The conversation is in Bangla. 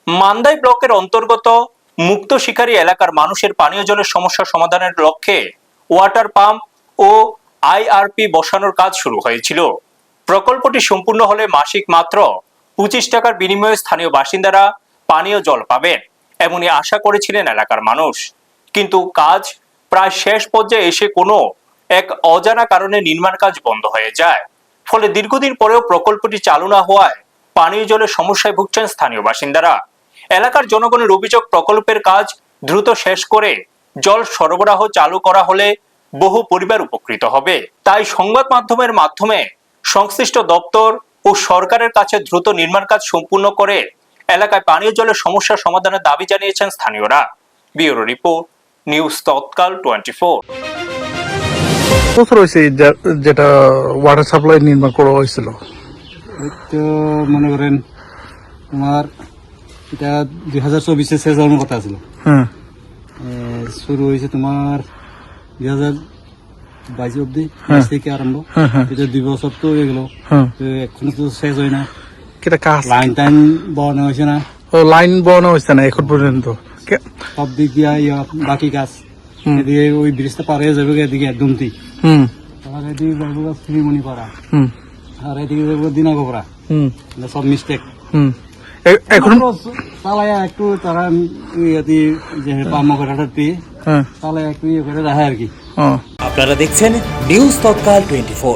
মান্দাই ব্লকের অন্তর্গত মুক্ত শিকারী এলাকার মানুষের পানীয় জলের সমস্যা সমাধানের লক্ষ্যে ওয়াটার পাম্প ও আইআরপি বসানোর কাজ শুরু হয়েছিল। প্রকল্পটি সম্পূর্ণ হলে মাসিক মাত্র 25 টাকার বিনিময়ে স্থানীয় বাসিন্দারা পানীয় জল পাবেন এমনই আশা করেছিলেন এলাকার মানুষ। কিন্তু কাজ প্রায় শেষ পর্যায়ে এসে কোনো এক অজানা কারণে নির্মাণ কাজ বন্ধ হয়ে যায়। ফলে দীর্ঘদিন পরেও প্রকল্পটি চালু না হওয়ায় পানীয় জলের সমস্যায় ভুগছেন স্থানীয় বাসিন্দারা। এলাকার জনগণের অভিযোগ, প্রকল্পের কাজ দ্রুত শেষ করে জল সরবরাহ চালু করা হলে বহু পরিবার উপকৃত হবে। তাই সংবাদ মাধ্যমের মাধ্যমে সংশ্লিষ্ট দপ্তর ও সরকারের কাছে দ্রুত নির্মাণ কাজ সম্পূর্ণ করে এলাকায় পানীয় জলের সমস্যা সমাধানের দাবি জানিয়েছেন স্থানীয়রা। ব্যুরো রিপোর্ট, নিউজ তৎকাল 24। বছর হয়েছে যেটা ওয়াটার সাপ্লাই নির্মাণ করা হয়েছিল, তো মনে করেন তোমার এটা 2024 শেষ হওয়ার কথা ছিল। শুরু হয়েছে তোমার 2022 অব্দি, 22 থেকে আরম্ভ। এটা 2 বছর তো হয়ে গেল, এখনো তো শেষ হয় না। লাইন টাইন বসানো হয়েছে না। ও লাইন বসানো হয়েছে না এখন পর্যন্ত। সব দিক দিয়ে বাকি কাজ, এদিকে ওই ব্রিজটা পার হয়ে যাবে, এদিকে দুমতি, আর এদিকে যাবো শ্রীমণিপাড়া, আর এদিকে যাবো দিনাগোপড়া। সব মিস্টেক। এখন চালায়া একটু তারা পাম্পটা দিয়ে চালায়া একটু ইয়ে করে রাখে আর কি। আপনারা দেখছেন নিউজ তৎকাল 24।